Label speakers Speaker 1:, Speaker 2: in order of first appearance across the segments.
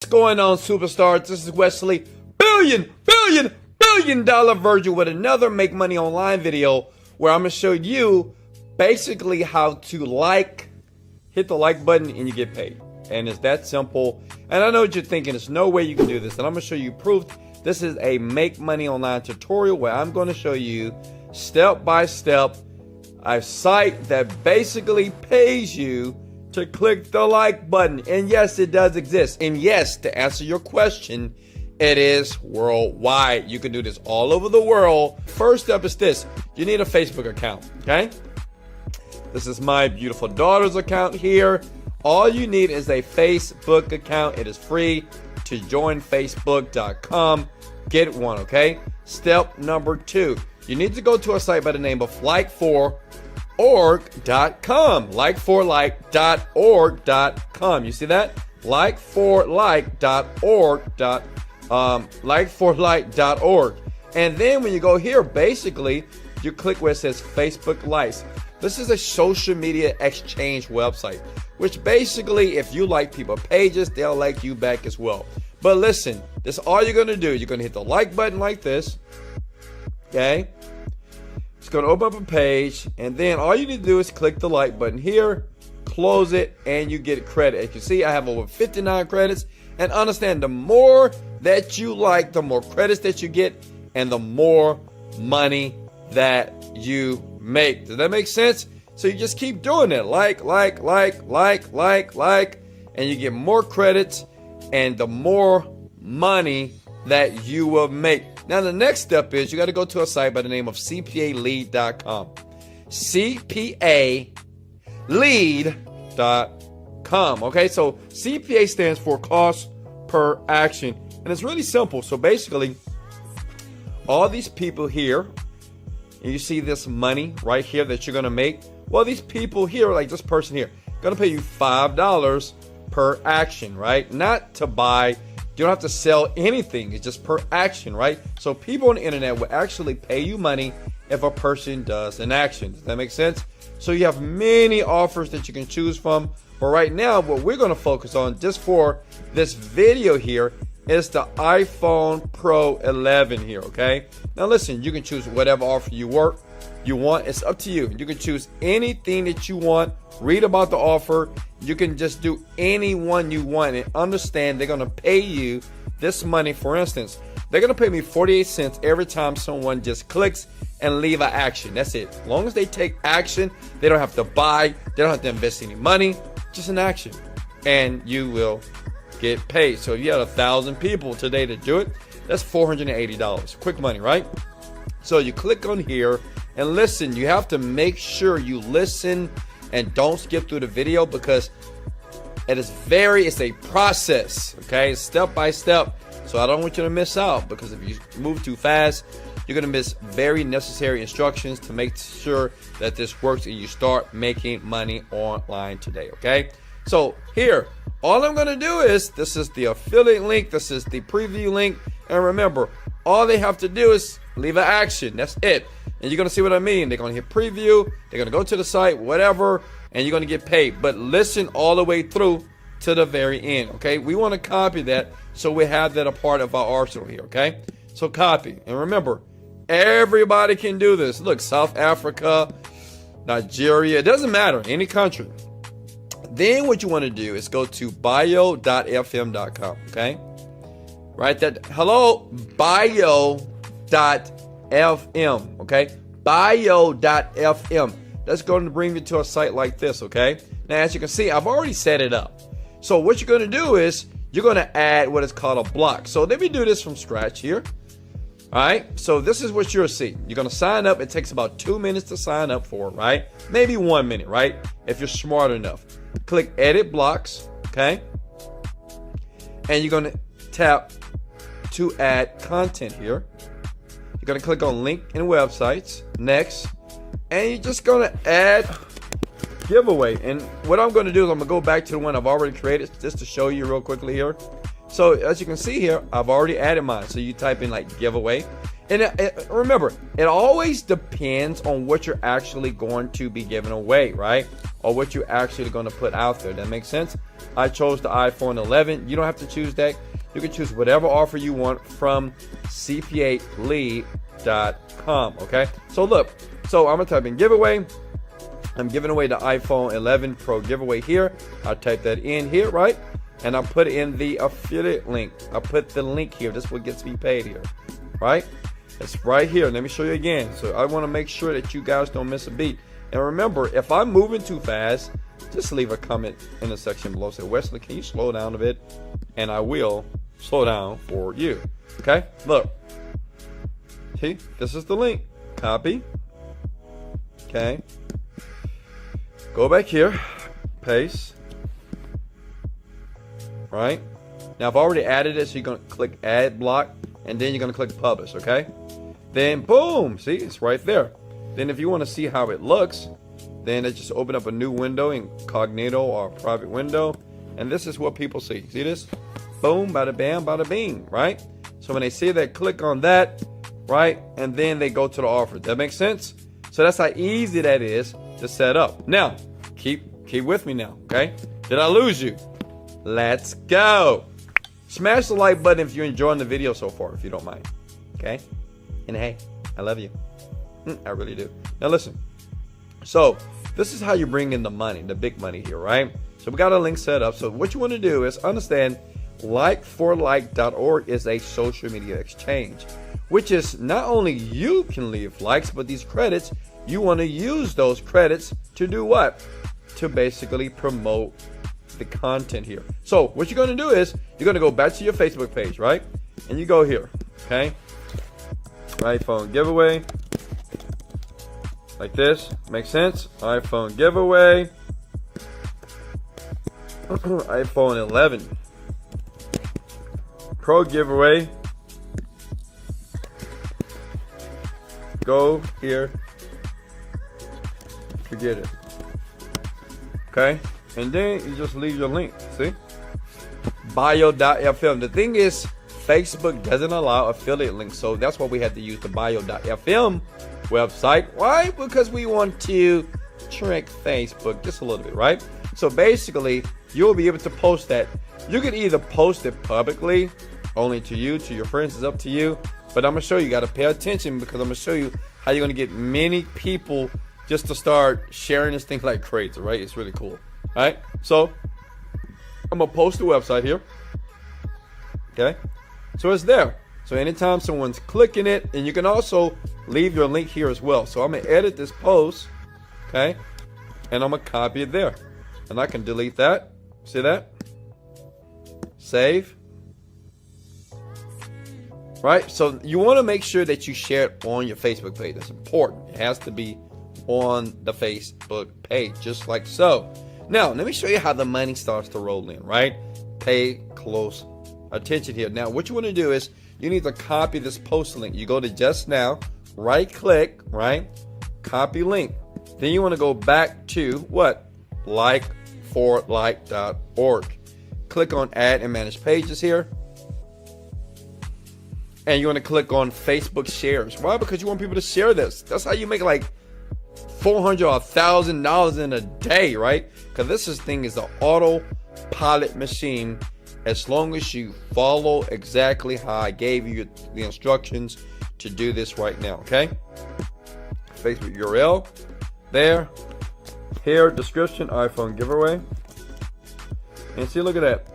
Speaker 1: What's going on, superstars? This is Wesley, billion dollar virgin with another Make Money Online video where I'm going to show you basically how to hit the like button and you get paid. And it's that simple. And I know what you're thinking, there's no way you can do this. And I'm going to show you proof. This is a Make Money Online tutorial where I'm going to show you step by step a site that basically pays you to click the like button. And yes, it does exist. And yes, to answer your question, it is worldwide. You can do this all over the world. First step is this. You need a Facebook account, okay? This is my beautiful daughter's account here. All you need is a Facebook account. It is free to join facebook.com. Get one, okay? Step number 2. You need to go to a site by the name of like4like.com. Like4like.org.com. You see that? Like4like.org. And then when you go here, basically, you click where it says Facebook Likes. This is a social media exchange website, which basically, if you like people's pages, they'll like you back as well. But listen, this is all you're going to do. You're going to hit the like button like this. Okay? It's going to open up a page, and then all you need to do is click the like button here, close it, and you get credit. As you can see, I have over 59 credits. And understand, the more that you like, the more credits that you get, and the more money that you make. Does that make sense? So you just keep doing it. Like, and you get more credits and the more money that you will make. Now, the next step is you got to go to a site by the name of CPAlead.com. CPAlead.com. Okay, so CPA stands for cost per action. And it's really simple. So basically, all these people here, and you see this money right here that you're going to make. Well, these people here, like this person here, going to pay you $5 per action, right? Not to buy. You don't have to sell anything. It's just per action, right? So people on the internet will actually pay you money if a person does an action. Does that make sense? So you have many offers that you can choose from. But right now, what we're going to focus on just for this video here is the iPhone Pro 11 here, okay? Now listen, you can choose whatever offer you want. It's up to you. You can choose anything that you want. Read about the offer. You can just do any one you want, and understand they're going to pay you this money. For instance, they're going to pay me 48 cents every time someone just clicks and leave an action. That's it. As long as they take action, they don't have to buy. They don't have to invest any money. Just an action, and you will get paid. So if you had 1,000 people today to do it, that's $480. Quick money, right? So you click on here and listen. You have to make sure you listen and don't skip through the video, because it's a process, okay? Step by step. So I don't want you to miss out, because if you move too fast, you're going to miss very necessary instructions to make sure that this works and you start making money online today, okay? So here, all I'm going to do is, this is the affiliate link, this is the preview link, and remember, all they have to do is leave an action. That's it. And you're going to see what I mean. They're going to hit preview, they're going to go to the site, whatever, and you're going to get paid. But listen all the way through to the very end, okay? We want to copy that so we have that a part of our arsenal here, okay? So copy. And remember, everybody can do this. Look, South Africa, Nigeria, it doesn't matter, any country. Then what you want to do is go to bio.fm.com, okay? Write that, hello, bio.fm, okay? Bio.fm. That's going to bring you to a site like this, okay? Now, as you can see, I've already set it up. So what you're going to do is you're going to add what is called a block. So let me do this from scratch here. All right, so this is what you'll see. You're going to sign up. It takes about 2 minutes to sign up for, right? Maybe 1 minute, right? If you're smart enough. Click edit blocks, okay? And you're going to tap to add content here. You're going to click on link and websites. Next. And you're just going to add giveaway. And what I'm going to do is I'm going to go back to the one I've already created just to show you real quickly here. So as you can see here, I've already added mine. So you type in like giveaway. And remember, it always depends on what you're actually going to be giving away, right? or what you're actually going to put out there. That makes sense? I chose the iPhone 11. You don't have to choose that. You can choose whatever offer you want from cpalead.com. Okay, so look, so I'm gonna type in giveaway. I'm giving away the iPhone 11 Pro giveaway here. I'll type that in here, right? And I'll put in the affiliate link. I'll put the link here. This is what gets me paid here, right? It's right here. Let me show you again. So I want to make sure that you guys don't miss a beat. And remember, if I'm moving too fast, just leave a comment in the section below. Say, Wesley, can you slow down a bit? And I will slow down for you. Okay? Look. See, this is the link. Copy. Okay. Go back here. Paste. Right? Now, I've already added it, so you're going to click Add Block, and then you're going to click Publish, okay? Then, boom! See, it's right there. Then if you want to see how it looks, then it just open up a new window, incognito or a private window, and this is what people see. See this? Boom, bada bam, bada bing, right? So when they see that, click on that, right? And then they go to the offer. That makes sense? So that's how easy that is to set up. Now, keep with me now, okay? Did I lose you? Let's go. Smash the like button if you're enjoying the video so far, if you don't mind, okay? And hey, I love you. I really do. Now listen. So this is how you bring in the money, the big money here, right? So we got a link set up. So what you want to do is understand likeforlike.org is a social media exchange, which is not only you can leave likes, but these credits, you want to use those credits to do what? To basically promote the content here. So what you're going to do is you're going to go back to your Facebook page, right? And you go here, okay? iPhone giveaway. Like this. Makes sense? iPhone giveaway. iPhone 11 Pro giveaway. Go here. Forget it. Okay? And then you just leave your link. See? Bio.fm. The thing is, Facebook doesn't allow affiliate links, so that's why we had to use the bio.fm website. Why? Because we want to trick Facebook just a little bit, right? So basically, you'll be able to post that. You can either post it publicly, only to you, to your friends, it's up to you. But I'm going to show you, got to pay attention, because I'm going to show you how you're going to get many people just to start sharing this thing like crazy, right? It's really cool. All right, so I'm going to post the website here. Okay, so it's there. So anytime someone's clicking it, and you can also leave your link here as well. So I'm going to edit this post, okay, and I'm going to copy it there. And I can delete that. See that? Save. Right? So you want to make sure that you share it on your Facebook page. That's important. It has to be on the Facebook page, just like so. Now, let me show you how the money starts to roll in, right? Pay close attention here. Now, what you want to do is you need to copy this post link. You go to just now, right click, right? Copy link. Then you want to go back to what? Likeforlike.org. Click on add and manage pages here. And you want to click on Facebook shares. Why? Because you want people to share this. That's how you make like $400 or $1,000 in a day, right? Because this thing is an autopilot machine. As long as you follow exactly how I gave you the instructions to do this right now, okay? Facebook URL there. Here, description, iPhone giveaway. And see, look at that.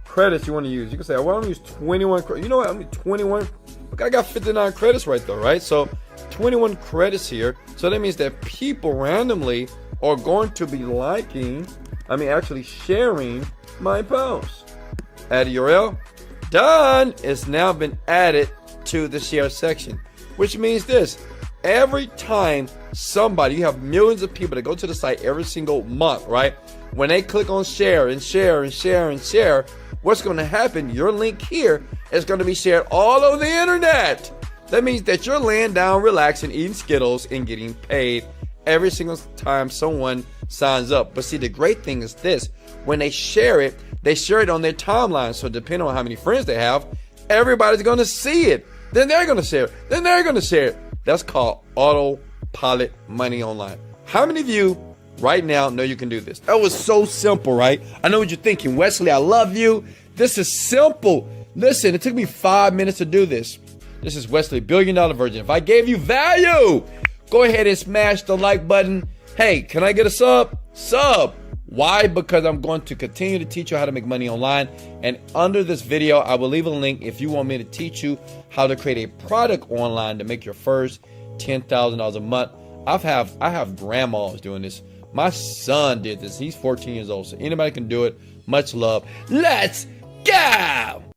Speaker 1: Credits you want to use. You can say, well, I'm going to use 21 credits. You know what? I'm going to 21. Look, I got 59 credits right there, right? So 21 credits here. So that means that people randomly are going to be liking, actually sharing my post. Add URL. Done. It's now been added to the share section, which means this. Every time somebody, you have millions of people that go to the site every single month, right? When they click on share and share and share and share, what's going to happen? Your link here is going to be shared all over the internet. That means that you're laying down, relaxing, eating Skittles, and getting paid every single time someone signs up. But see, the great thing is this. When they share it on their timeline. So depending on how many friends they have, everybody's going to see it. Then they're going to share it. Then they're going to share it. That's called autopilot money online. How many of you right now know you can do this? That was so simple, right? I know what you're thinking. Wesley, I love you. This is simple. Listen, it took me 5 minutes to do this. This is Wesley, $1 Billion Virgin. If I gave you value, go ahead and smash the like button. Hey, can I get a sub? Sub. Why? Because I'm going to continue to teach you how to make money online. And under this video, I will leave a link if you want me to teach you how to create a product online to make your first $10,000 a month. I have grandmas doing this. My son did this. He's 14 years old. So anybody can do it. Much love. Let's go.